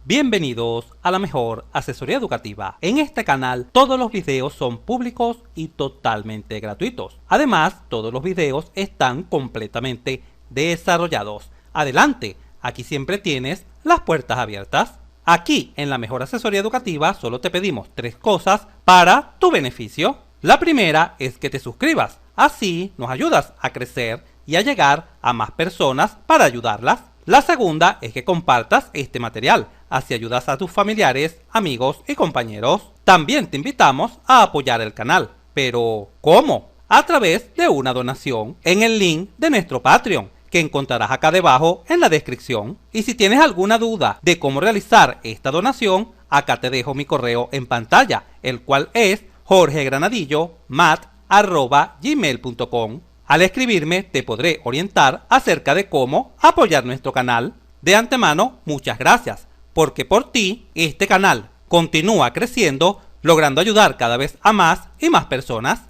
Bienvenidos a la mejor asesoría educativa. En este canal todos los videos son públicos y totalmente gratuitos. Además, todos los videos están completamente desarrollados. Adelante, aquí siempre tienes las puertas abiertas. Aquí en la mejor asesoría educativa solo te pedimos 3 cosas para tu beneficio. La primera es que te suscribas, así nos ayudas a crecer y a llegar a más personas para ayudarlas. La segunda es que compartas este material, así ayudas a tus familiares, amigos y compañeros. También te invitamos a apoyar el canal. ¿Pero cómo? A través de una donación en el link de nuestro Patreon, que encontrarás acá debajo en la descripción. Y si tienes alguna duda de cómo realizar esta donación, acá te dejo mi correo en pantalla, el cual es jorgegranadillo@gmail.com. Al escribirme te podré orientar acerca de cómo apoyar nuestro canal. De antemano, muchas gracias, porque por ti este canal continúa creciendo, logrando ayudar cada vez a más y más personas.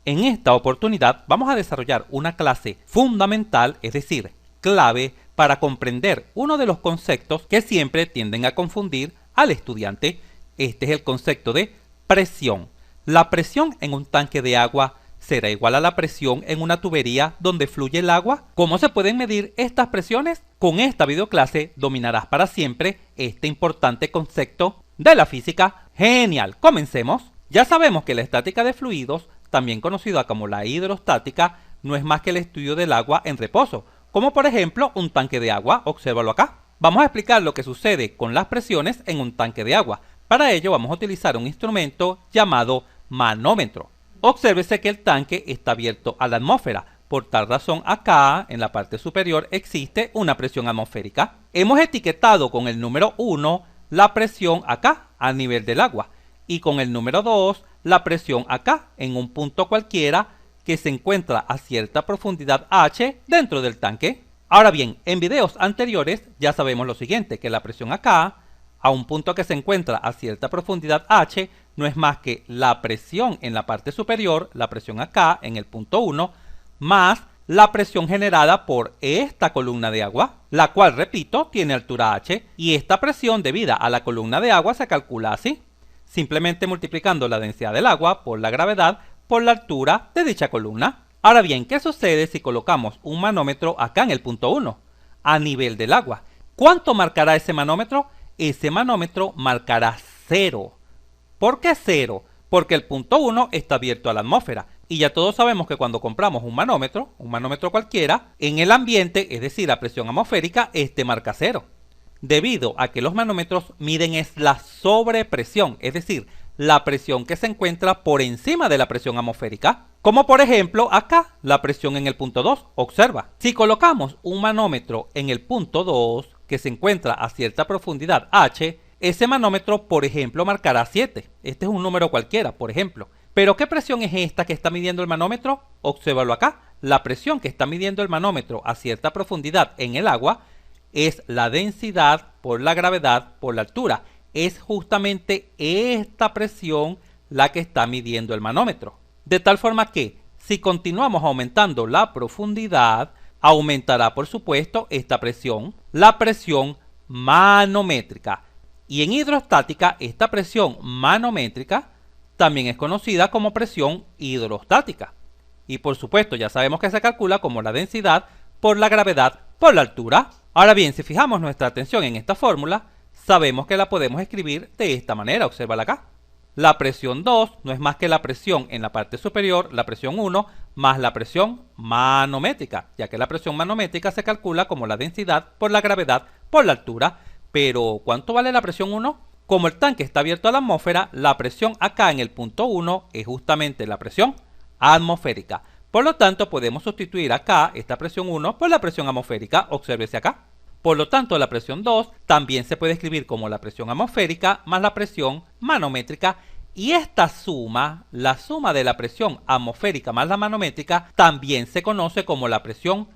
En esta oportunidad vamos a desarrollar una clase fundamental, es decir, clave para comprender uno de los conceptos que siempre tienden a confundir al estudiante. Este es el concepto de presión. La presión en un tanque de agua ¿será igual a la presión en una tubería donde fluye el agua? ¿Cómo se pueden medir estas presiones? Con esta videoclase dominarás para siempre este importante concepto de la física. ¡Genial! Comencemos. Ya sabemos que la estática de fluidos, también conocida como la hidrostática, no es más que el estudio del agua en reposo, como por ejemplo un tanque de agua. Obsérvalo acá. Vamos a explicar lo que sucede con las presiones en un tanque de agua. Para ello vamos a utilizar un instrumento llamado manómetro. Obsérvese que el tanque está abierto a la atmósfera. Por tal razón, acá, en la parte superior, existe una presión atmosférica. Hemos etiquetado con el número 1 la presión acá, a nivel del agua, y con el número 2 la presión acá, en un punto cualquiera que se encuentra a cierta profundidad H dentro del tanque. Ahora bien, en videos anteriores ya sabemos lo siguiente, que la presión acá, a un punto que se encuentra a cierta profundidad H, no es más que la presión en la parte superior, la presión acá en el punto 1, más la presión generada por esta columna de agua, la cual, repito, tiene altura H, y esta presión debida a la columna de agua se calcula así, simplemente multiplicando la densidad del agua por la gravedad por la altura de dicha columna. Ahora bien, ¿qué sucede si colocamos un manómetro acá en el punto 1, a nivel del agua? ¿Cuánto marcará ese manómetro? Ese manómetro marcará 0. ¿Por qué 0? Porque el punto 1 está abierto a la atmósfera. Y ya todos sabemos que cuando compramos un manómetro cualquiera, en el ambiente, es decir, a presión atmosférica, este marca 0. Debido a que los manómetros miden es la sobrepresión, es decir, la presión que se encuentra por encima de la presión atmosférica. Como por ejemplo acá, la presión en el punto 2. Observa, si colocamos un manómetro en el punto 2, que se encuentra a cierta profundidad H, ese manómetro, por ejemplo, marcará 7. Este es un número cualquiera, por ejemplo. ¿Pero qué presión es esta que está midiendo el manómetro? Obsérvalo acá. La presión que está midiendo el manómetro a cierta profundidad en el agua es la densidad por la gravedad por la altura. Es justamente esta presión la que está midiendo el manómetro. De tal forma que, si continuamos aumentando la profundidad, aumentará por supuesto esta presión, la presión manométrica. Y en hidrostática, esta presión manométrica también es conocida como presión hidrostática. Y por supuesto ya sabemos que se calcula como la densidad por la gravedad por la altura. Ahora bien, si fijamos nuestra atención en esta fórmula, sabemos que la podemos escribir de esta manera. Obsérvala acá. La presión 2 no es más que la presión en la parte superior, la presión 1, más la presión manométrica, ya que la presión manométrica se calcula como la densidad por la gravedad por la altura. Pero, ¿cuánto vale la presión 1? Como el tanque está abierto a la atmósfera, la presión acá en el punto 1 es justamente la presión atmosférica. Por lo tanto, podemos sustituir acá esta presión 1 por la presión atmosférica. Obsérvese acá. Por lo tanto, la presión 2 también se puede escribir como la presión atmosférica más la presión manométrica. Y esta suma, la suma de la presión atmosférica más la manométrica, también se conoce como la presión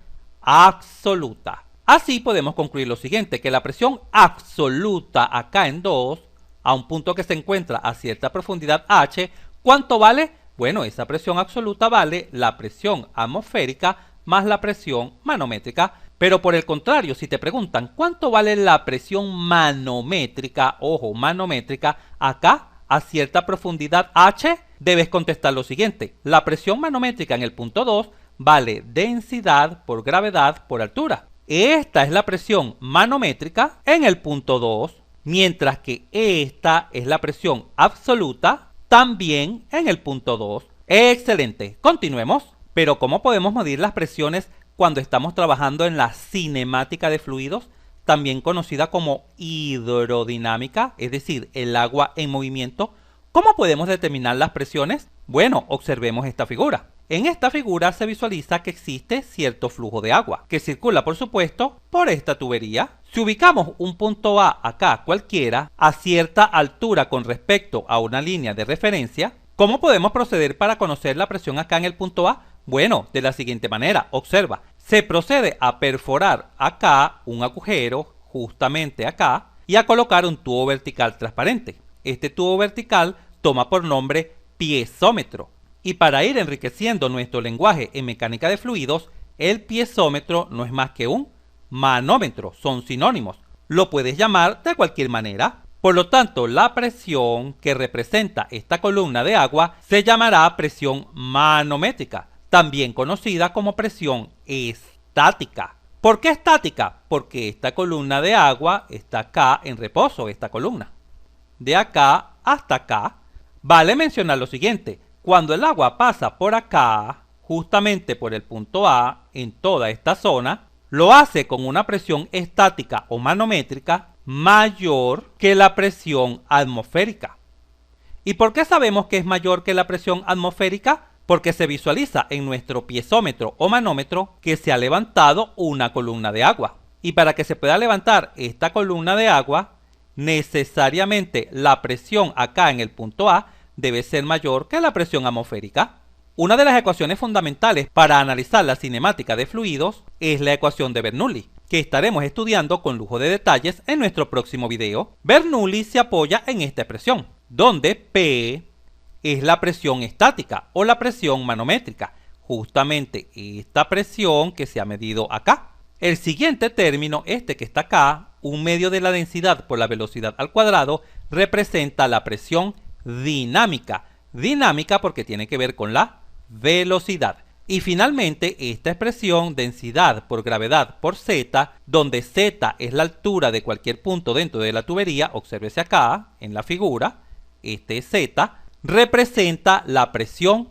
absoluta. Así podemos concluir lo siguiente, que la presión absoluta acá en 2, a un punto que se encuentra a cierta profundidad H, ¿cuánto vale? Bueno, esa presión absoluta vale la presión atmosférica más la presión manométrica. Pero por el contrario, si te preguntan cuánto vale la presión manométrica, ojo, manométrica, acá a cierta profundidad H, debes contestar lo siguiente. La presión manométrica en el punto 2 vale densidad por gravedad por altura. Esta es la presión manométrica en el punto 2, mientras que esta es la presión absoluta también en el punto 2. Excelente, continuemos. Pero ¿cómo podemos medir las presiones cuando estamos trabajando en la cinemática de fluidos, también conocida como hidrodinámica, es decir, el agua en movimiento? ¿Cómo podemos determinar las presiones? Bueno, observemos esta figura. En esta figura se visualiza que existe cierto flujo de agua, que circula, por supuesto, por esta tubería. Si ubicamos un punto A acá cualquiera, a cierta altura con respecto a una línea de referencia, ¿cómo podemos proceder para conocer la presión acá en el punto A? Bueno, de la siguiente manera, observa. Se procede a perforar acá un agujero, justamente acá, y a colocar un tubo vertical transparente. Este tubo vertical toma por nombre piezómetro. Y para ir enriqueciendo nuestro lenguaje en mecánica de fluidos, el piezómetro no es más que un manómetro, son sinónimos. Lo puedes llamar de cualquier manera. Por lo tanto, la presión que representa esta columna de agua se llamará presión manométrica, también conocida como presión estática. ¿Por qué estática? Porque esta columna de agua está acá en reposo, esta columna. De acá hasta acá, vale mencionar lo siguiente. Cuando el agua pasa por acá, justamente por el punto A, en toda esta zona, lo hace con una presión estática o manométrica mayor que la presión atmosférica. ¿Y por qué sabemos que es mayor que la presión atmosférica? Porque se visualiza en nuestro piezómetro o manómetro que se ha levantado una columna de agua. Y para que se pueda levantar esta columna de agua, necesariamente la presión acá en el punto A debe ser mayor que la presión atmosférica. Una de las ecuaciones fundamentales para analizar la cinemática de fluidos es la ecuación de Bernoulli, que estaremos estudiando con lujo de detalles en nuestro próximo video. Bernoulli se apoya en esta expresión, donde P es la presión estática o la presión manométrica, justamente esta presión que se ha medido acá. El siguiente término, este que está acá, un medio de la densidad por la velocidad al cuadrado, representa la presión dinámica. Dinámica porque tiene que ver con la velocidad. Y finalmente, esta expresión, densidad por gravedad por Z, donde Z es la altura de cualquier punto dentro de la tubería, obsérvese acá en la figura, este es Z, representa la presión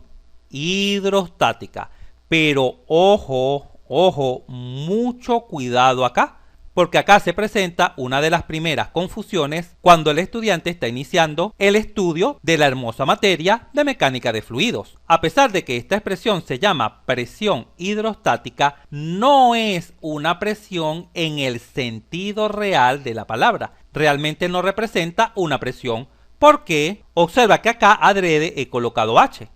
hidrostática. Pero ojo, mucho cuidado acá, porque acá se presenta una de las primeras confusiones cuando el estudiante está iniciando el estudio de la hermosa materia de mecánica de fluidos. A pesar de que esta expresión se llama presión hidrostática, no es una presión en el sentido real de la palabra. Realmente no representa una presión, porque observa que acá adrede he colocado H.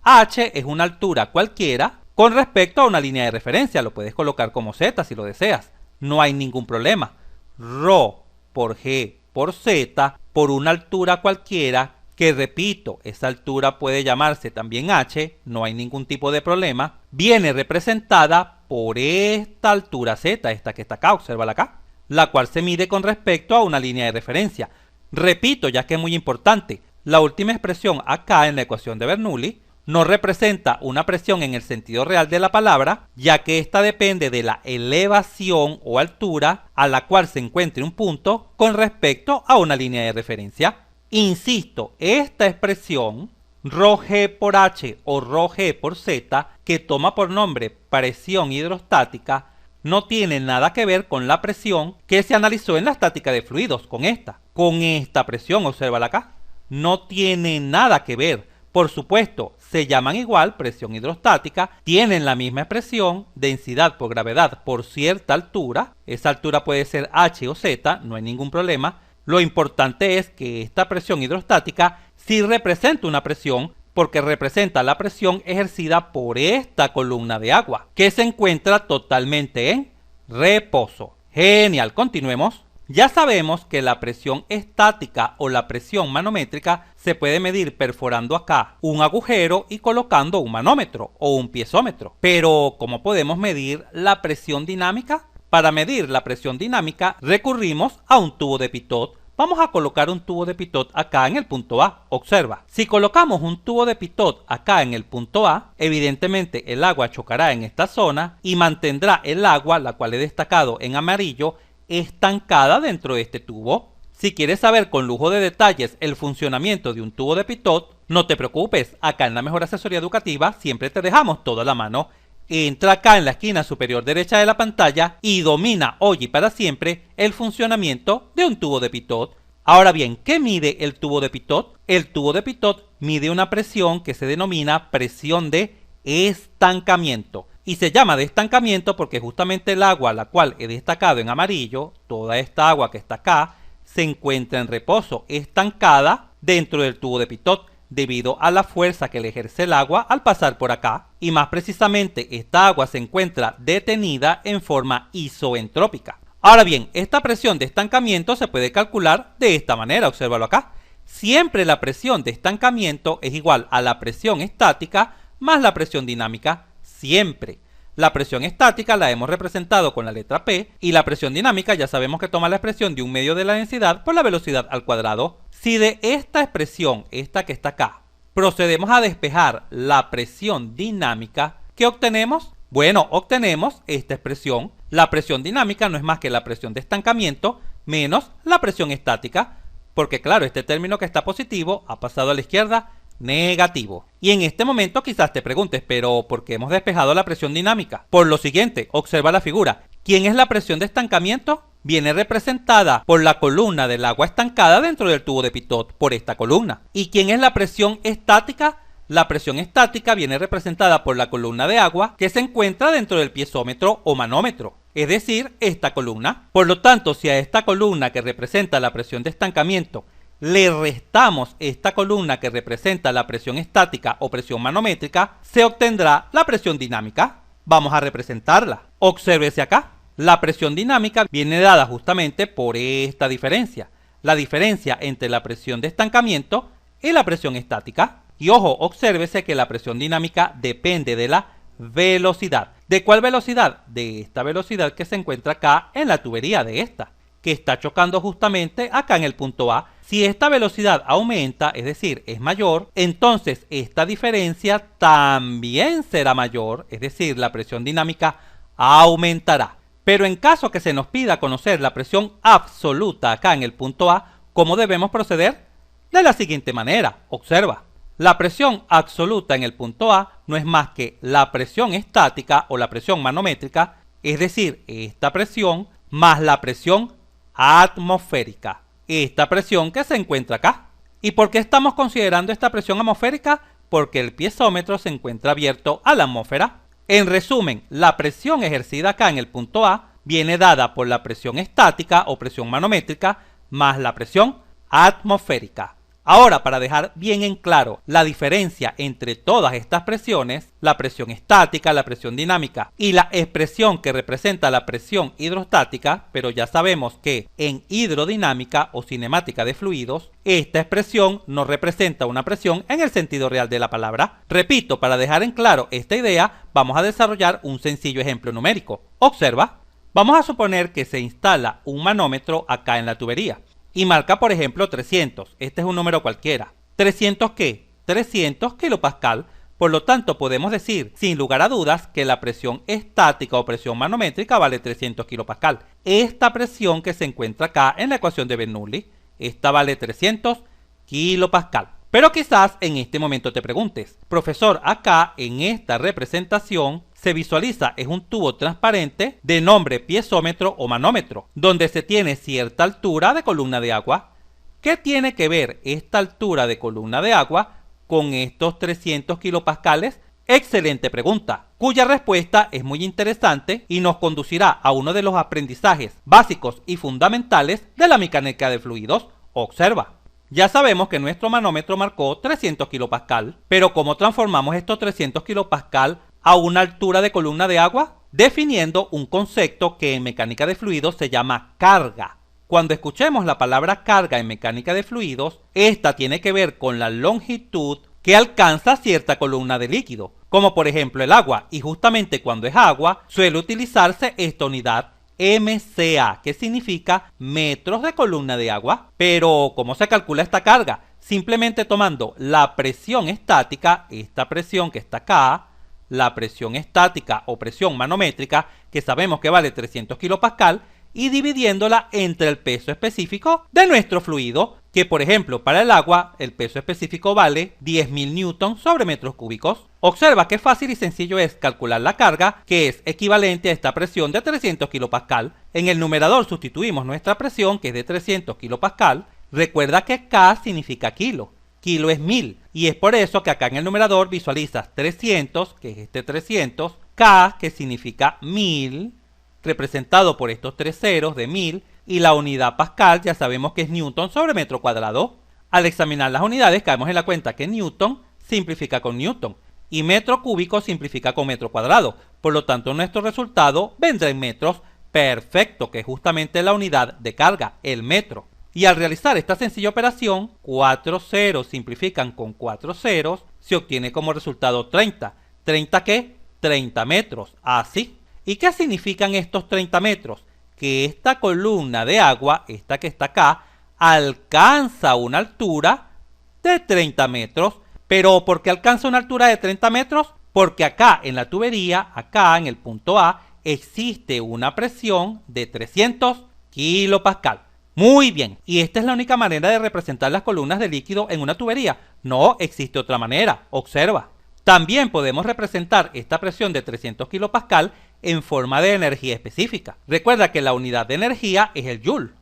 H es una altura cualquiera con respecto a una línea de referencia. Lo puedes colocar como Z si lo deseas. No hay ningún problema. Rho por G por Z por una altura cualquiera, que repito, esa altura puede llamarse también H, no hay ningún tipo de problema, viene representada por esta altura Z, esta que está acá, obsérvala acá, la cual se mide con respecto a una línea de referencia. Repito, ya que es muy importante, la última expresión acá en la ecuación de Bernoulli no representa una presión en el sentido real de la palabra, ya que esta depende de la elevación o altura a la cual se encuentre un punto con respecto a una línea de referencia. Insisto, esta expresión, ρg por H o ρg por Z, que toma por nombre presión hidrostática, no tiene nada que ver con la presión que se analizó en la estática de fluidos, con esta presión, obsérvala acá, no tiene nada que ver. Por supuesto, se llaman igual presión hidrostática, tienen la misma expresión, densidad por gravedad por cierta altura, esa altura puede ser H o Z, no hay ningún problema. Lo importante es que esta presión hidrostática sí representa una presión, porque representa la presión ejercida por esta columna de agua, que se encuentra totalmente en reposo. Genial, continuemos. Ya sabemos que la presión estática o la presión manométrica se puede medir perforando acá un agujero y colocando un manómetro o un piezómetro. Pero, ¿cómo podemos medir la presión dinámica? Para medir la presión dinámica recurrimos a un tubo de Pitot. Vamos a colocar un tubo de Pitot acá en el punto A. Observa, si colocamos un tubo de Pitot acá en el punto A, evidentemente el agua chocará en esta zona y mantendrá el agua, la cual he destacado en amarillo, estancada dentro de este tubo. Si quieres saber con lujo de detalles el funcionamiento de un tubo de Pitot, no te preocupes, acá en la Mejor Asesoría Educativa siempre te dejamos todo a la mano. Entra acá en la esquina superior derecha de la pantalla y domina hoy y para siempre el funcionamiento de un tubo de Pitot. Ahora bien, ¿qué mide el tubo de Pitot? El tubo de Pitot mide una presión que se denomina presión de estancamiento. Y se llama de estancamiento porque justamente el agua, la cual he destacado en amarillo, toda esta agua que está acá, se encuentra en reposo, estancada dentro del tubo de Pitot, debido a la fuerza que le ejerce el agua al pasar por acá, y más precisamente esta agua se encuentra detenida en forma isoentrópica. Ahora bien, esta presión de estancamiento se puede calcular de esta manera, obsérvalo acá. Siempre la presión de estancamiento es igual a la presión estática más la presión dinámica, siempre. La presión estática la hemos representado con la letra P y la presión dinámica ya sabemos que toma la expresión de un medio de la densidad por la velocidad al cuadrado. Si de esta expresión, esta que está acá, procedemos a despejar la presión dinámica, ¿qué obtenemos? Bueno, obtenemos esta expresión. La presión dinámica no es más que la presión de estancamiento menos la presión estática, porque claro, este término que está positivo ha pasado a la izquierda negativo. Y en este momento quizás te preguntes, pero ¿por qué hemos despejado la presión dinámica? Por lo siguiente, observa la figura. ¿Quién es la presión de estancamiento? Viene representada por la columna del agua estancada dentro del tubo de Pitot, por esta columna. ¿Y quién es la presión estática? La presión estática viene representada por la columna de agua que se encuentra dentro del piezómetro o manómetro, es decir, esta columna. Por lo tanto, si a esta columna que representa la presión de estancamiento le restamos esta columna que representa la presión estática o presión manométrica, se obtendrá la presión dinámica. Vamos a representarla. Obsérvese acá. La presión dinámica viene dada justamente por esta diferencia. La diferencia entre la presión de estancamiento y la presión estática. Y ojo, obsérvese que la presión dinámica depende de la velocidad. ¿De cuál velocidad? De esta velocidad que se encuentra acá en la tubería de esta, que está chocando justamente acá en el punto A. Si esta velocidad aumenta, es decir, es mayor, entonces esta diferencia también será mayor, es decir, la presión dinámica aumentará. Pero en caso que se nos pida conocer la presión absoluta acá en el punto A, ¿cómo debemos proceder? De la siguiente manera, observa. La presión absoluta en el punto A no es más que la presión estática o la presión manométrica, es decir, esta presión más la presión atmosférica, esta presión que se encuentra acá. ¿Y por qué estamos considerando esta presión atmosférica? Porque el piezómetro se encuentra abierto a la atmósfera. En resumen, la presión ejercida acá en el punto A viene dada por la presión estática o presión manométrica más la presión atmosférica. Ahora, para dejar bien en claro la diferencia entre todas estas presiones, la presión estática, la presión dinámica y la expresión que representa la presión hidrostática, pero ya sabemos que en hidrodinámica o cinemática de fluidos, esta expresión no representa una presión en el sentido real de la palabra. Repito, para dejar en claro esta idea, vamos a desarrollar un sencillo ejemplo numérico. Observa, vamos a suponer que se instala un manómetro acá en la tubería. Y marca, por ejemplo, 300. Este es un número cualquiera. ¿300 qué? 300 kilopascal. Por lo tanto, podemos decir, sin lugar a dudas, que la presión estática o presión manométrica vale 300 kilopascal. Esta presión que se encuentra acá en la ecuación de Bernoulli, esta vale 300 kilopascal. Pero quizás en este momento te preguntes, profesor, acá en esta representación se visualiza es un tubo transparente de nombre piezómetro o manómetro, donde se tiene cierta altura de columna de agua. ¿Qué tiene que ver esta altura de columna de agua con estos 300 kilopascales? Excelente pregunta, cuya respuesta es muy interesante y nos conducirá a uno de los aprendizajes básicos y fundamentales de la mecánica de fluidos. Observa. Ya sabemos que nuestro manómetro marcó 300 kilopascal, pero ¿cómo transformamos estos 300 kilopascal a una altura de columna de agua? Definiendo un concepto que en mecánica de fluidos se llama carga. Cuando escuchemos la palabra carga en mecánica de fluidos, esta tiene que ver con la longitud que alcanza cierta columna de líquido, como por ejemplo el agua, y justamente cuando es agua suele utilizarse esta unidad MCA, que significa metros de columna de agua. Pero ¿cómo se calcula esta carga? Simplemente tomando la presión estática, esta presión que está acá, la presión estática o presión manométrica, que sabemos que vale 300 kPa, y dividiéndola entre el peso específico de nuestro fluido, que por ejemplo para el agua el peso específico vale 10.000 newton sobre metros cúbicos. Observa qué fácil y sencillo es calcular la carga, que es equivalente a esta presión de 300 kPa. En el numerador sustituimos nuestra presión, que es de 300 kPa. Recuerda que K significa kilo. Kilo es 1000, y es por eso que acá en el numerador visualizas 300, que es este 300, K, que significa 1000, representado por estos tres ceros de 1000, y la unidad pascal ya sabemos que es newton sobre metro cuadrado. Al examinar las unidades caemos en la cuenta que newton simplifica con newton y metro cúbico simplifica con metro cuadrado. Por lo tanto, nuestro resultado vendrá en metros. Perfecto, que es justamente la unidad de carga, el metro. Y al realizar esta sencilla operación, 4 ceros simplifican con 4 ceros, se obtiene como resultado 30. ¿30 qué? 30 metros. Así. ¿Y qué significan estos 30 metros? Que esta columna de agua, esta que está acá, alcanza una altura de 30 metros. ¿Pero por qué alcanza una altura de 30 metros? Porque acá en la tubería, acá en el punto A, existe una presión de 300 kPa. Muy bien, y esta es la única manera de representar las columnas de líquido en una tubería. No existe otra manera, observa. También podemos representar esta presión de 300 kPa en forma de energía específica. Recuerda que la unidad de energía es el joule,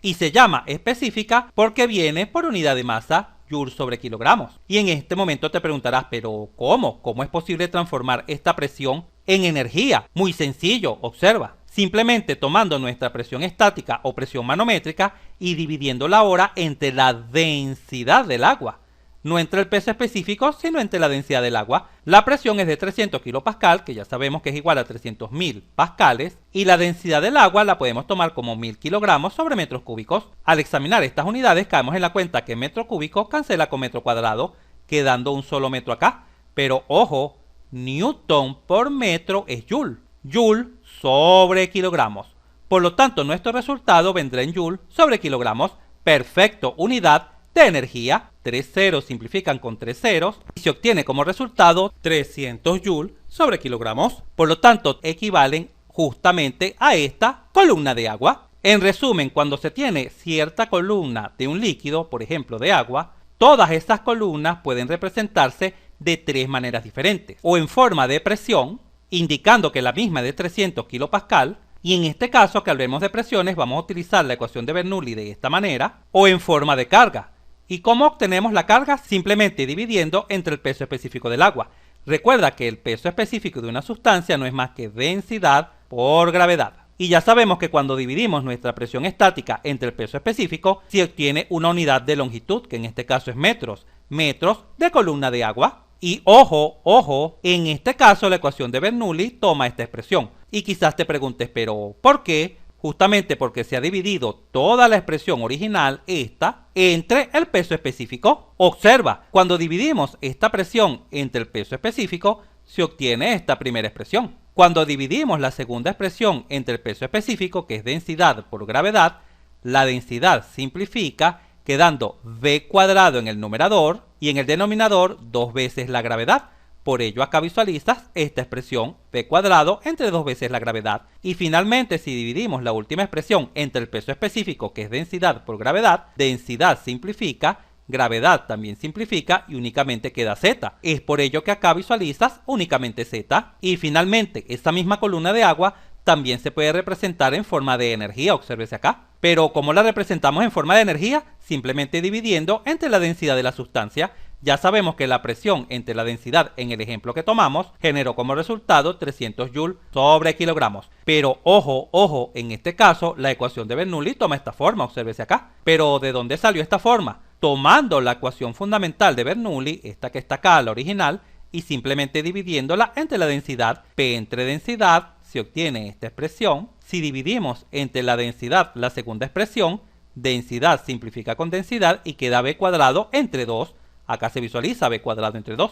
y se llama específica porque viene por unidad de masa, joule sobre kilogramos. Y en este momento te preguntarás, ¿pero cómo? ¿Cómo es posible transformar esta presión en energía? Muy sencillo, observa. Simplemente tomando nuestra presión estática o presión manométrica y dividiéndola ahora entre la densidad del agua. No entre el peso específico, sino entre la densidad del agua. La presión es de 300 kPa, que ya sabemos que es igual a 300.000 pascales, y la densidad del agua la podemos tomar como 1000 kilogramos sobre metros cúbicos. Al examinar estas unidades caemos en la cuenta que metro cúbico cancela con metro cuadrado, quedando un solo metro acá. Pero ojo, newton por metro es joule. Joule sobre kilogramos. Por lo tanto, nuestro resultado vendrá en joule sobre kilogramos. Perfecto, unidad de energía. 3 ceros simplifican con 3 ceros y se obtiene como resultado 300 joules sobre kilogramos. Por lo tanto, equivalen justamente a esta columna de agua. En resumen, cuando se tiene cierta columna de un líquido, por ejemplo de agua, todas estas columnas pueden representarse de tres maneras diferentes. O en forma de presión, indicando que la misma es de 300 kPa, y en este caso que hablemos de presiones vamos a utilizar la ecuación de Bernoulli de esta manera, o en forma de carga. ¿Y cómo obtenemos la carga? Simplemente dividiendo entre el peso específico del agua. Recuerda que el peso específico de una sustancia no es más que densidad por gravedad. Y ya sabemos que cuando dividimos nuestra presión estática entre el peso específico, se obtiene una unidad de longitud, que en este caso es metros. Metros de columna de agua. Y ojo, ojo, en este caso la ecuación de Bernoulli toma esta expresión. Y quizás te preguntes, ¿pero por qué? Justamente porque se ha dividido toda la expresión original, esta, entre el peso específico. Observa, cuando dividimos esta presión entre el peso específico, se obtiene esta primera expresión. Cuando dividimos la segunda expresión entre el peso específico, que es densidad por gravedad, la densidad simplifica, quedando v cuadrado en el numerador y en el denominador 2 veces la gravedad. Por ello acá visualizas esta expresión v cuadrado entre 2 veces la gravedad. Y finalmente, si dividimos la última expresión entre el peso específico, que es densidad por gravedad, densidad simplifica, gravedad también simplifica y únicamente queda z. Es por ello que acá visualizas únicamente z. Y finalmente, esta misma columna de agua también se puede representar en forma de energía, obsérvese acá. Pero ¿cómo la representamos en forma de energía? Simplemente dividiendo entre la densidad de la sustancia. Ya sabemos que la presión entre la densidad en el ejemplo que tomamos generó como resultado 300 joules sobre kilogramos. Pero ojo, ojo, en este caso la ecuación de Bernoulli toma esta forma, obsérvese acá. Pero ¿de dónde salió esta forma? Tomando la ecuación fundamental de Bernoulli, esta que está acá, la original, y simplemente dividiéndola entre la densidad. P entre densidad, se obtiene esta expresión. si dividimos entre la densidad la segunda expresión, densidad simplifica con densidad y queda b cuadrado entre 2. Acá se visualiza b cuadrado entre 2.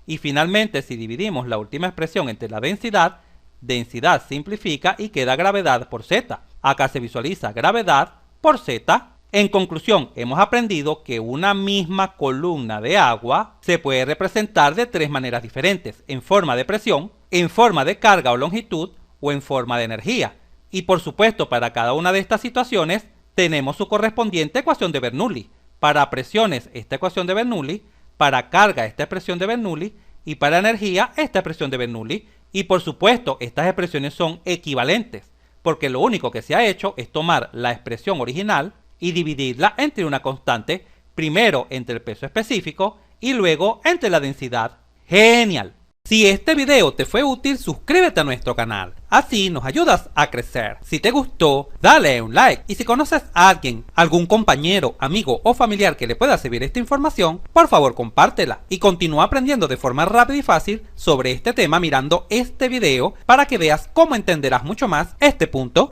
Y finalmente, si dividimos la última expresión entre la densidad, densidad simplifica y queda gravedad por z. Acá se visualiza gravedad por z. En conclusión, hemos aprendido que una misma columna de agua se puede representar de tres maneras diferentes: en forma de presión, en forma de carga o longitud o en forma de energía. Y por supuesto, para cada una de estas situaciones tenemos su correspondiente ecuación de Bernoulli. Para presiones, esta ecuación de Bernoulli; para carga, esta expresión de Bernoulli; y para energía, esta expresión de Bernoulli. Y por supuesto, estas expresiones son equivalentes, porque lo único que se ha hecho es tomar la expresión original y dividirla entre una constante, primero entre el peso específico y luego entre la densidad. ¡Genial! Si este video te fue útil, suscríbete a nuestro canal, así nos ayudas a crecer. Si te gustó, dale un like, y si conoces a alguien, algún compañero, amigo o familiar que le pueda servir esta información, por favor compártela y continúa aprendiendo de forma rápida y fácil sobre este tema mirando este video para que veas cómo entenderás mucho más este punto